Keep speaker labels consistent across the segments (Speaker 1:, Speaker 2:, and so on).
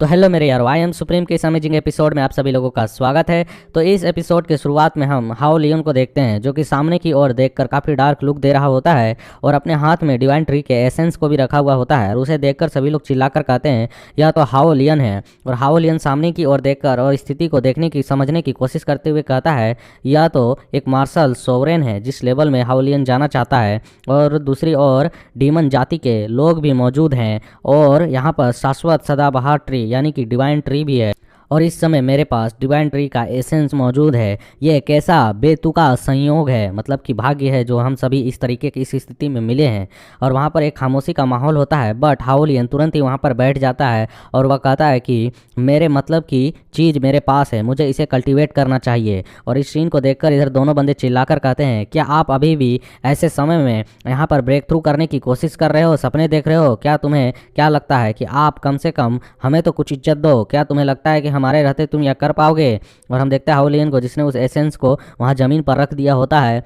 Speaker 1: तो हेलो मेरे यारो, आई एम सुप्रीम के इस अमेजिंग एपिसोड में आप सभी लोगों का स्वागत है। तो इस एपिसोड के शुरुआत में हम हाओ लियोन को देखते हैं, जो कि सामने की ओर देखकर काफ़ी डार्क लुक दे रहा होता है और अपने हाथ में डिवाइन ट्री के एसेंस को भी रखा हुआ होता है। और उसे देखकर सभी लोग चिल्लाकर कहते हैं यह तो हाओ लियन है। और हाओ लियन सामने की ओर देखकर और स्थिति को देखने की समझने की कोशिश करते हुए कहता है यह तो एक मार्शल सोवरेन है जिस लेवल में हाओ लियन जाना चाहता है। और दूसरी ओर डीमन जाति के लोग भी मौजूद हैं और यहाँ पर शाश्वत सदाबहार ट्री यानी कि डिवाइन ट्री भी है। और इस समय मेरे पास डिवाइन ट्री का एसेंस मौजूद है। ये एक ऐसा बेतुका संयोग है, मतलब कि भाग्य है जो हम सभी इस तरीके की इस स्थिति में मिले हैं। और वहाँ पर एक खामोशी का माहौल होता है, बट हाओ लियन तुरंत ही वहाँ पर बैठ जाता है और वह कहता है कि मेरे मतलब की चीज़ मेरे पास है, मुझे इसे कल्टीवेट करना चाहिए। और इस सीन को देखकर इधर दोनों बंदे चिल्लाकर कहते हैं क्या आप अभी भी ऐसे समय में यहाँ पर ब्रेक थ्रू करने की कोशिश कर रहे हो, सपने देख रहे हो? क्या तुम्हें क्या लगता है कि आप कम से कम हमें तो कुछ इज्जत दो? क्या तुम्हें लगता है कि हमारे रहते तुम यह कर पाओगे? और हम देखते हैं हाओ लियन को, जिसने उस एसेंस को वहाँ ज़मीन पर रख दिया होता है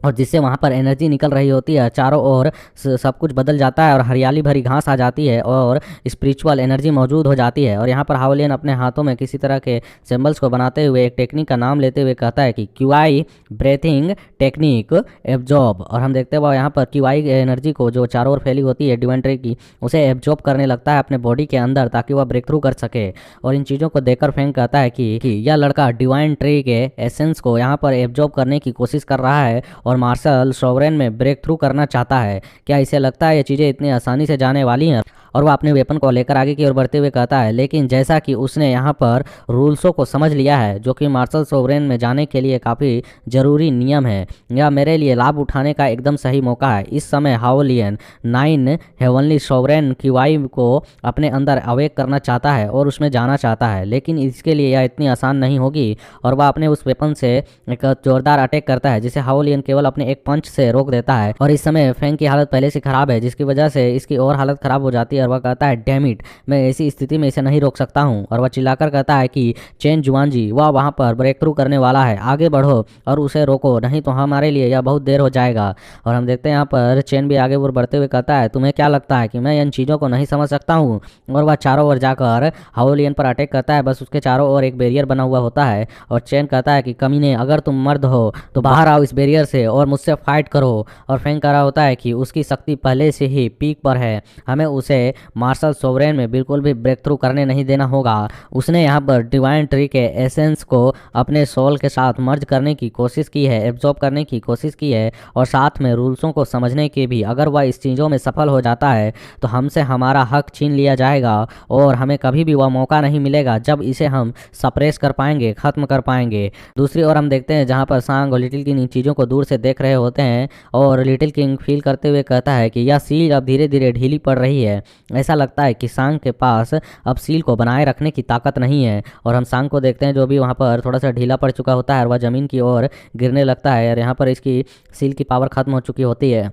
Speaker 1: और जिससे वहाँ पर एनर्जी निकल रही होती है। चारों ओर सब कुछ बदल जाता है और हरियाली भरी घास आ जाती है और स्पिरिचुअल एनर्जी मौजूद हो जाती है। और यहाँ पर हाओ लियन अपने हाथों में किसी तरह के सिंबल्स को बनाते हुए एक टेक्निक का नाम लेते हुए कहता है कि क्यूआई ब्रेथिंग टेक्निक एब्जॉर्ब। और हम देखते हैं वह यहाँ पर क्यूआई एनर्जी को जो चारों ओर फैली होती है डिवाइन ट्री की, उसे एब्जॉर्ब करने लगता है अपने बॉडी के अंदर ताकि वह ब्रेक थ्रू कर सके। और इन चीज़ों को देखकर फेंग कहता है कि यह लड़का डिवाइन ट्री के एसेंस को यहाँ पर एब्जॉर्ब करने की कोशिश कर रहा है और मार्शल सोवरेन में ब्रेक थ्रू करना चाहता है। क्या इसे लगता है ये चीज़ें इतनी आसानी से जाने वाली हैं? और वह अपने वेपन को लेकर आगे की ओर बढ़ते हुए कहता है लेकिन जैसा कि उसने यहाँ पर रूल्सों को समझ लिया है जो कि मार्शल सोवरेन में जाने के लिए काफ़ी ज़रूरी नियम है, यह मेरे लिए लाभ उठाने का एकदम सही मौका है। इस समय हाओ लियन 9 हेवनली सोवरेन क्यूआई को अपने अंदर अवेक करना चाहता है और उसमें जाना चाहता है, लेकिन इसके लिए यह इतनी आसान नहीं होगी। और वह अपने उस वेपन से एक जोरदार अटैक करता है जिसे हाओ लियन केवल अपने एक पंच से रोक देता है। और इस समय फेंग की हालत पहले से खराब है जिसकी वजह से इसकी और हालत खराब हो जाती है और वह कहता है डैम इट, मैं ऐसी स्थिति में इसे नहीं रोक सकता हूँ। और वह चिल्लाकर कहता है कि चेन जुआनजी वह वहाँ पर ब्रेक थ्रू करने वाला है, आगे बढ़ो और उसे रोको, नहीं तो हमारे लिए यह बहुत देर हो जाएगा। और हम देखते हैं यहाँ पर चेन भी आगे बढ़ते हुए कहता है तुम्हें क्या लगता है कि मैं इन चीज़ों को नहीं समझ सकता हूँ? और वह चारों ओर जाकर हाओ लियन पर अटैक करता है। बस उसके चारों ओर एक बैरियर बना हुआ होता है और चेन कहता है कि कमीने, अगर तुम मर्द हो तो बाहर आओ इस बैरियर से और मुझसे फाइट करो। और फेंग कह रहा होता है कि उसकी शक्ति पहले से ही पीक पर है, हमें उसे मार्शल सोवरेन में बिल्कुल भी ब्रेक थ्रू करने नहीं देना होगा। उसने यहाँ पर डिवाइन ट्री के एसेंस को अपने सोल के साथ मर्ज करने की कोशिश की है, एब्जॉर्ब करने की कोशिश की है और साथ में रूल्सों को समझने की भी। अगर वह इस चीज़ों में सफल हो जाता है तो हमसे हमारा हक छीन लिया जाएगा और हमें कभी भी वह मौका नहीं मिलेगा जब इसे हम सप्रेस कर पाएंगे, ख़त्म कर पाएंगे। दूसरी ओर हम देखते हैं जहाँ पर सांग और लिटिल किंग इन चीज़ों को दूर से देख रहे होते हैं और लिटिल किंग फील करते हुए कहता है कि यह सील अब धीरे धीरे ढीली पड़ रही है। ऐसा लगता है कि सांग के पास अब सील को बनाए रखने की ताकत नहीं है। और हम सांग को देखते हैं जो भी वहाँ पर थोड़ा सा ढीला पड़ चुका होता है और वह ज़मीन की ओर गिरने लगता है और यहाँ पर इसकी सील की पावर खत्म हो चुकी होती है।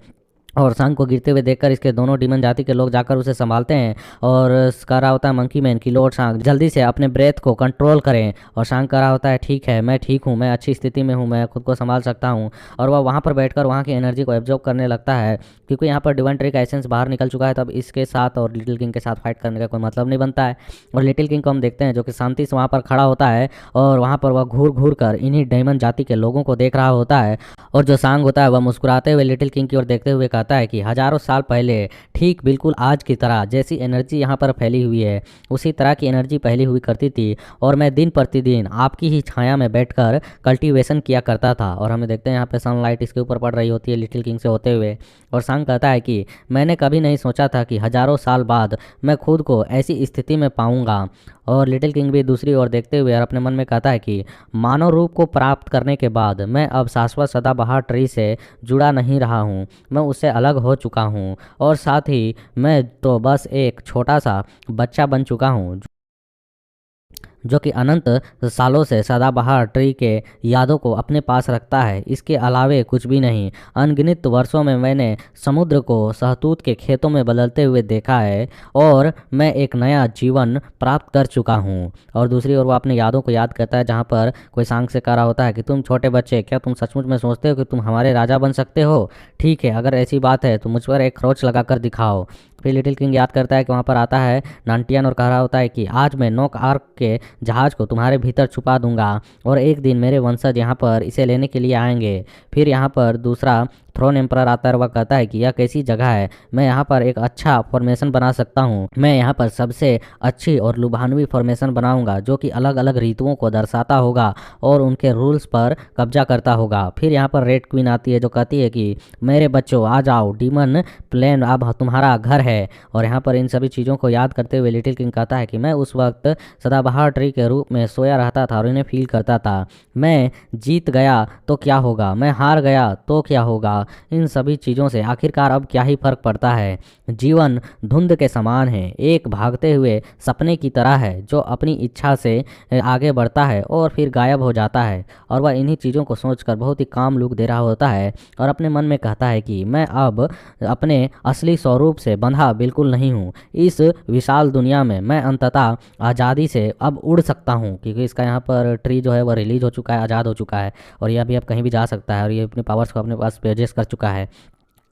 Speaker 1: और सांग को गिरते हुए देखकर इसके दोनों डीमन जाति के लोग जाकर उसे संभालते हैं और कह रहा होता है मंकी मैन की लॉर्ड सांग जल्दी से अपने ब्रेथ को कंट्रोल करें। और सांग कह रहा होता है ठीक है, मैं ठीक हूँ, मैं अच्छी स्थिति में हूँ, मैं खुद को संभाल सकता हूँ। और वह वहाँ पर बैठकर वहाँ की एनर्जी को एब्जॉर्ब करने लगता है क्योंकि यहाँ पर डिवाइन ट्री का एसेंस बाहर निकल चुका है। तब इसके साथ और लिटिल किंग के साथ फाइट करने का कोई मतलब नहीं बनता है। और लिटिल किंग को हम देखते हैं जो कि शांति से वहाँ पर खड़ा होता है और वहाँ पर वह घूर घूर कर इन्हीं डायमंड जाति के लोगों को देख रहा होता है। और जो सांग होता है वह मुस्कुराते हुए लिटिल किंग की ओर देखते हुए कहता है कि हजारों साल पहले ठीक बिल्कुल आज की तरह जैसी एनर्जी यहाँ पर फैली हुई है उसी तरह की एनर्जी फैली हुई करती थी और मैं दिन प्रतिदिन आपकी ही छाया में बैठकर कल्टीवेशन किया करता था। और हमें देखते हैं यहाँ पे सनलाइट इसके ऊपर पड़ रही होती है लिटिल किंग से होते हुए। और सांग कहता है कि मैंने कभी नहीं सोचा था कि हजारों साल बाद मैं खुद को ऐसी स्थिति में पाऊंगा। और लिटिल किंग भी दूसरी ओर देखते हुए और अपने मन में कहता है कि मानव रूप को प्राप्त करने के बाद मैं अब शाश्वत सदाबहार ट्री से जुड़ा नहीं रहा हूँ, मैं उससे अलग हो चुका हूँ और साथ ही मैं तो बस एक छोटा सा बच्चा बन चुका हूँ जो कि अनंत सालों से सदाबहार ट्री के यादों को अपने पास रखता है, इसके अलावे कुछ भी नहीं। अनगिनत वर्षों में मैंने समुद्र को सहतूत के खेतों में बदलते हुए देखा है और मैं एक नया जीवन प्राप्त कर चुका हूँ। और दूसरी ओर वो अपनी यादों को याद करता है जहाँ पर कोई सांग से कह रहा होता है कि तुम छोटे बच्चे, क्या तुम सचमुच में सोचते हो कि तुम हमारे राजा बन सकते हो? ठीक है, अगर ऐसी बात है तो मुझ पर एक खरोच लगा कर दिखाओ। फिर लिटिल किंग याद करता है कि वहाँ पर आता है नांटियन और कह रहा होता है कि आज मैं नोक आर्क के जहाज़ को तुम्हारे भीतर छुपा दूंगा और एक दिन मेरे वंशज यहाँ पर इसे लेने के लिए आएंगे। फिर यहाँ पर दूसरा थ्रोन एम्परर आता है और वह कहता है कि यह कैसी जगह है, मैं यहाँ पर एक अच्छा फॉर्मेशन बना सकता हूँ, मैं यहाँ पर सबसे अच्छी और लुभानवी फॉर्मेशन बनाऊंगा जो कि अलग अलग ऋतुओं को दर्शाता होगा और उनके रूल्स पर कब्जा करता होगा। फिर यहाँ पर रेड क्वीन आती है जो कहती है कि मेरे बच्चों आ जाओ, डीमन प्लेन अब तुम्हारा घर है। और यहाँ पर इन सभी चीज़ों को याद करते हुए लिटिल किंग कहता है कि मैं उस वक्त सदाबहार ट्री के रूप में सोया रहता था और इन्हें फील करता था। मैं जीत गया तो क्या होगा, मैं हार गया तो क्या होगा, इन सभी चीज़ों से आखिरकार अब क्या ही फर्क पड़ता है। जीवन धुंध के समान है, एक भागते हुए सपने की तरह है जो अपनी इच्छा से आगे बढ़ता है और फिर गायब हो जाता है। और वह इन्हीं चीज़ों को सोचकर बहुत ही काम लुक दे रहा होता है और अपने मन में कहता है कि मैं अब अपने असली स्वरूप से बंधा बिल्कुल नहीं हूँ। इस विशाल दुनिया में मैं अंततः आज़ादी से अब उड़ सकता हूँ, क्योंकि इसका यहाँ पर ट्री जो है वह रिलीज हो चुका है, आज़ाद हो चुका है और यह भी अब कहीं भी जा सकता है और ये अपने पावर्स को अपने पास पेजेस कर चुका है।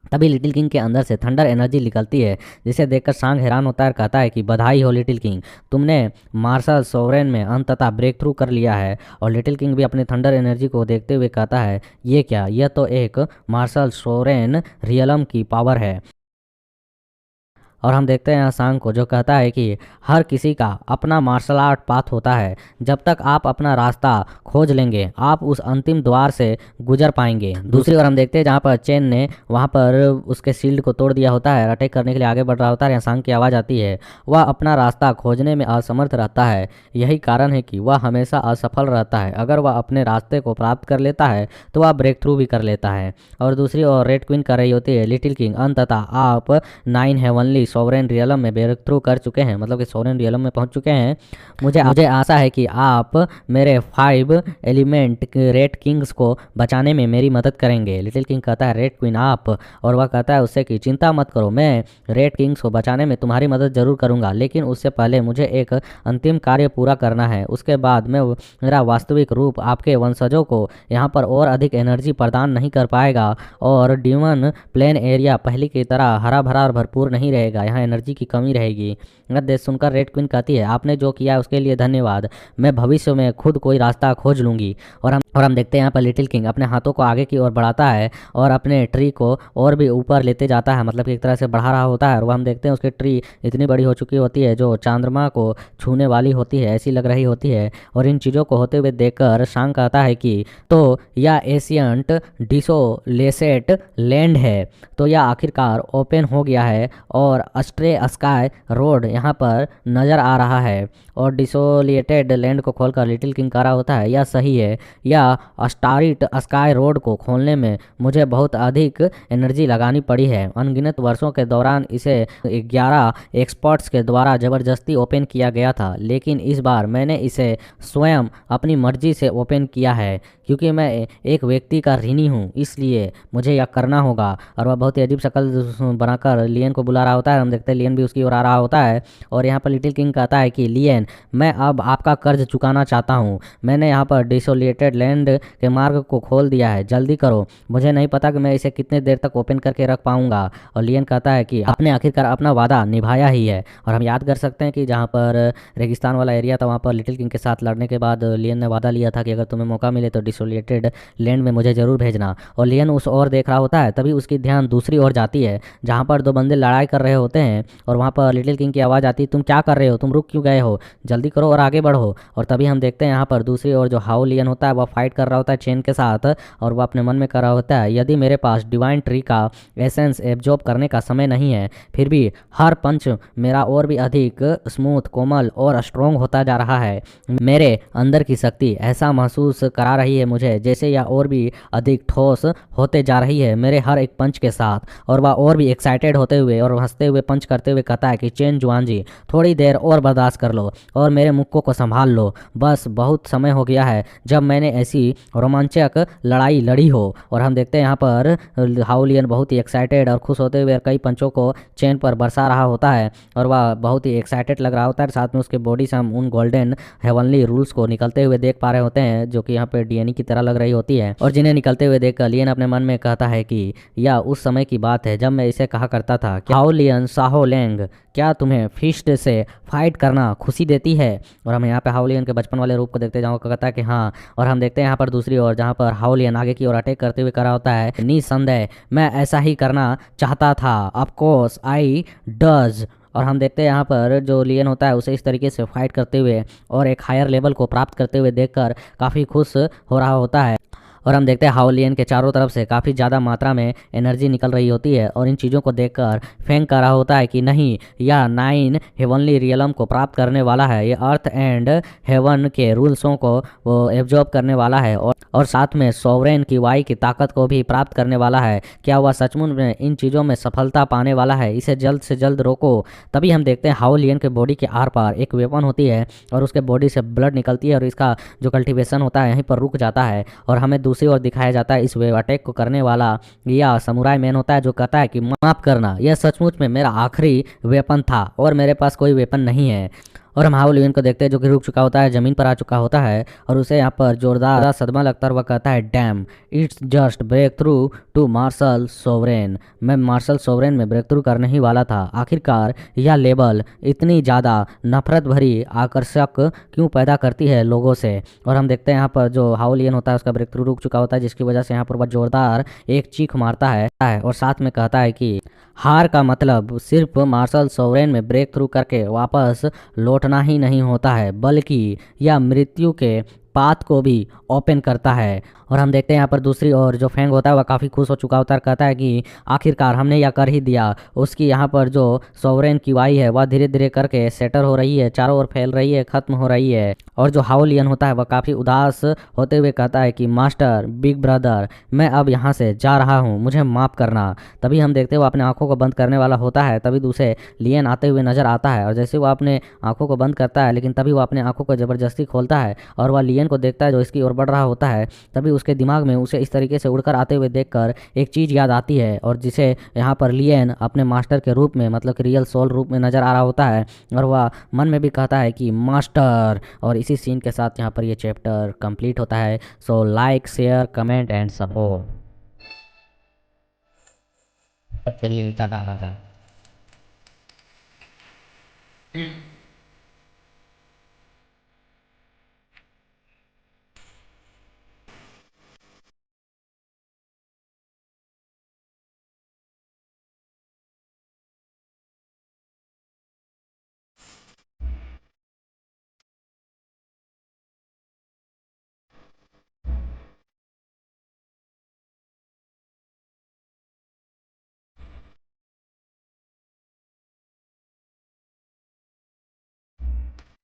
Speaker 1: तभी लिटिल किंग के अंदर से थंडर एनर्जी निकलती है जिसे देखकर सांग हैरान होता है और कहता है कि बधाई हो लिटिल किंग, तुमने मार्शल सोवरेन में अंततः ब्रेक थ्रू कर लिया है। और लिटिल किंग भी अपने थंडर एनर्जी को देखते हुए कहता है ये क्या, यह तो एक मार्शल सोवरेन रियलम की पावर है। और हम देखते हैं यहाँ सांग को जो कहता है कि हर किसी का अपना मार्शल आर्ट पाथ होता है, जब तक आप अपना रास्ता खोज लेंगे आप उस अंतिम द्वार से गुजर पाएंगे। दूसरी ओर हम देखते हैं जहाँ पर चेन ने वहाँ पर उसके शील्ड को तोड़ दिया होता है, अटैक करने के लिए आगे बढ़ रहा होता है। यहाँ सांग की आवाज़ आती है, वह अपना रास्ता खोजने में असमर्थ रहता है, यही कारण है कि वह हमेशा असफल रहता है। अगर वह अपने रास्ते को प्राप्त कर लेता है तो वह ब्रेक थ्रू भी कर लेता है। और दूसरी ओर रेड क्वीन कर रही होती है, लिटिल किंग अंततः आप 9 हेवनली सोवरेन रियलम में ब्रेक थ्रू कर चुके हैं, मतलब कि सोवरेन रियलम में पहुंच चुके हैं। मुझे आशा है कि आप मेरे 5 एलिमेंट रेड किंग्स को बचाने में मेरी मदद करेंगे। लिटिल किंग कहता है रेड क्वीन आप, और वह कहता है उससे कि चिंता मत करो, मैं रेड किंग्स को बचाने में तुम्हारी मदद जरूर करूंगा, लेकिन उससे पहले मुझे एक अंतिम कार्य पूरा करना है। उसके बाद मैं मेरा वास्तविक रूप आपके वंशजों को यहाँ पर और अधिक एनर्जी प्रदान नहीं कर पाएगा और डीमन प्लेन एरिया पहले की तरह हरा भरा और भरपूर नहीं रहेगा, यहाँ एनर्जी की कमी रहेगी। यह सुनकर रेड क्वीन कहती है आपने जो किया उसके लिए धन्यवाद, मैं भविष्य में खुद कोई रास्ता खोज लूंगी। और हम देखते हैं यहाँ पर लिटिल किंग अपने हाथों को आगे की ओर बढ़ाता है और अपने ट्री को और भी ऊपर लेते जाता है, मतलब कि एक तरह से बढ़ा रहा होता है। और वह हम देखते हैं उसकी ट्री इतनी बड़ी हो चुकी होती है जो चंद्रमा को छूने वाली होती है, ऐसी लग रही होती है। और इन चीज़ों को होते हुए देखकर सांग कहता है कि तो यह एशियंट डिसोलेसेट लैंड है, तो यह आखिरकार ओपन हो गया है और अस्ट्रे स्काई रोड यहाँ पर नज़र आ रहा है। और डिसोलिएटेड लैंड को खोलकर लिटिल किंग कह रहा होता है यह सही है, या स्टारिट स्काई रोड को खोलने में मुझे बहुत अधिक एनर्जी लगानी पड़ी है। अनगिनत वर्षों के दौरान इसे 11 एक्सपर्ट्स के द्वारा ज़बरदस्ती ओपन किया गया था, लेकिन इस बार मैंने इसे स्वयं अपनी मर्जी से ओपन किया है, क्योंकि मैं एक व्यक्ति का ऋणी हूँ, इसलिए मुझे यह करना होगा। और वह बहुत ही अजीब शक्ल बनाकर लियन को बुला रहा होता है। हम देखते हैं लियन भी उसकी ओर आ रहा होता है और यहाँ पर लिटिल किंग कहता है कि लियन, मैं अब आपका कर्ज चुकाना चाहता हूँ, मैंने यहाँ पर डिसोलिएटेड लैंड के मार्ग को खोल दिया है, जल्दी करो, मुझे नहीं पता कि मैं इसे कितने देर तक ओपन करके रख पाऊंगा। और लियन कहता है कि आपने आखिरकार अपना वादा निभाया ही है। और हम याद कर सकते हैं कि जहाँ पर रेगिस्तान वाला एरिया था वहाँ पर लिटिल किंग के साथ लड़ने के बाद लियन ने वादा लिया था कि अगर तुम्हें मौका मिले तो डिसोलिएटेड लैंड में मुझे जरूर भेजना। और लियन उस ओर देख रहा होता है, तभी उसकी ध्यान दूसरी ओर जाती है जहाँ पर दो बंदे लड़ाई कर रहे होते हैं और वहाँ पर लिटिल किंग की आवाज़ आती है, तुम क्या कर रहे हो, तुम रुक क्यों गए हो, जल्दी करो और आगे बढ़ो। और तभी हम देखते हैं यहाँ पर दूसरी ओर जो हाउ लियन होता है वह फाइट कर रहा होता है चेन के साथ और वह अपने मन में कर रहा होता है यदि मेरे पास डिवाइन ट्री का एसेंस एब्जॉर्ब करने का समय नहीं है, फिर भी हर पंच मेरा और भी अधिक स्मूथ, कोमल और स्ट्रॉन्ग होता जा रहा है। मेरे अंदर की शक्ति ऐसा महसूस करा रही है मुझे जैसे यह और भी अधिक ठोस होते जा रही है मेरे हर एक पंच के साथ। और वह और भी एक्साइटेड होते हुए और हंसते हुए पंच करते हुए कहता है कि चेन जुआन जी, थोड़ी देर और बर्दाश्त कर लो और मेरे मुक्कों को संभाल लो, बस बहुत समय हो गया है जब मैंने ऐसी रोमांचक लड़ाई लड़ी हो। और हम देखते हैं यहाँ पर हाउ लियन बहुत ही एक्साइटेड और खुश होते हुए कई पंचों को चेन पर बरसा रहा होता है और वह बहुत ही एक्साइटेड लग रहा होता है। साथ में उसके बॉडी से हम उन गोल्डन हेवनली रूल्स को निकलते हुए देख पा रहे होते हैं जो कि यहाँ पे डीएनए की तरह लग रही होती है। और जिन्हें निकलते हुए देख लियन अपने मन में कहता है कि यह उस समय की बात है जब मैं इसे कहा करता था कि हाउ लियन साहो लेंग, क्या तुम्हें फिस्ट से फाइट करना खुशी देती है। और हम यहाँ पे हाउ लियन के बचपन वाले रूप को देखते हैं जहाँ वो कहता है कि हाँ। और हम देखते हैं यहाँ पर दूसरी ओर जहाँ पर हाउ लियन आगे की ओर अटैक करते हुए करा होता है, निसंदेह मैं ऐसा ही करना चाहता था, ऑफ कोर्स आई डज। और हम देखते हैं यहाँ पर जो लियन होता है उसे इस तरीके से फाइट करते हुए और एक हायर लेवल को प्राप्त करते हुए देखकर काफ़ी खुश हो रहा होता है। और हम देखते हैं हाउ लियन के चारों तरफ से काफ़ी ज़्यादा मात्रा में एनर्जी निकल रही होती है और इन चीज़ों को देखकर फेंग कह रहा होता है कि नहीं, यह 9 हेवनली रियलम को प्राप्त करने वाला है, ये अर्थ एंड हेवन के रूल्सों को वो एब्जॉर्ब करने वाला है और साथ में सोवरेन की वाई की ताकत को भी प्राप्त करने वाला है। क्या वह सचमुच में इन चीज़ों में सफलता पाने वाला है? इसे जल्द से जल्द रोको। तभी हम देखते हैं हाउ लियन के बॉडी के आर पार एक वेपन होती है और उसके बॉडी से ब्लड निकलती है और इसका जो कल्टिवेशन होता है यहीं पर रुक जाता है। और हमें दूसरी ओर दिखाया जाता है इस वेव अटैक को करने वाला यह समुराई मैन होता है जो कहता है कि माफ करना, यह सचमुच में मेरा आखिरी वेपन था और मेरे पास कोई वेपन नहीं है। और हम हाउ लियन को देखते हैं जो कि रुक चुका होता है, जमीन पर आ चुका होता है और उसे यहाँ पर जोरदार सदमा लगता है। वह कहता है damn, it's just break through to Marshal Sovereign, मैं मार्शल सोवरेन में ब्रेक थ्रू करने ही वाला था। आखिरकार यह लेबल इतनी ज़्यादा नफरत भरी आकर्षक क्यों पैदा करती है लोगों से। और हम देखते हैं यहाँ पर जो हाउ लियन होता है उसका ब्रेक थ्रू रुक चुका होता है जिसकी वजह से यहाँ पर वह जोरदार एक चीख मारता है और साथ में कहता है कि हार का मतलब सिर्फ मार्शल सोवरेन में ब्रेक थ्रू करके वापस लौटना ही नहीं होता है, बल्कि यह मृत्यु के पाथ को भी ओपन करता है। और हम देखते हैं यहाँ पर दूसरी ओर जो फेंग होता है वह काफ़ी खुश हो चुका होता है, कहता है कि आखिरकार हमने यह कर ही दिया। उसकी यहाँ पर जो सोवरेन की वाई है वह धीरे धीरे करके सेटर हो रही है, चारों ओर फैल रही है, खत्म हो रही है। और जो हाउ लियन होता है वह काफ़ी उदास होते हुए कहता है कि मास्टर बिग ब्रदर, मैं अब यहाँ से जा रहा हूँ, मुझे माफ़ करना। तभी हम देखते हुए अपने आंखों को बंद करने वाला होता है, तभी दूसरे लियन आते हुए नजर आता है और जैसे वो अपने आंखों को बंद करता है लेकिन तभी वो अपने आंखों को ज़बरदस्ती खोलता है और वह लियन को देखता है जो इसकी ओर बढ़ रहा होता है। तभी उसके दिमाग में उसे इस तरीके से उड़कर आते हुए देखकर एक चीज़ याद आती है और जिसे यहाँ पर लियन अपने मास्टर के रूप में मतलब कि रियल सोल रूप में नज़र आ रहा होता है और वह मन में भी कहता है कि मास्टर। और इसी सीन के साथ यहाँ पर ये चैप्टर कंप्लीट होता है। So like, share, comment and support.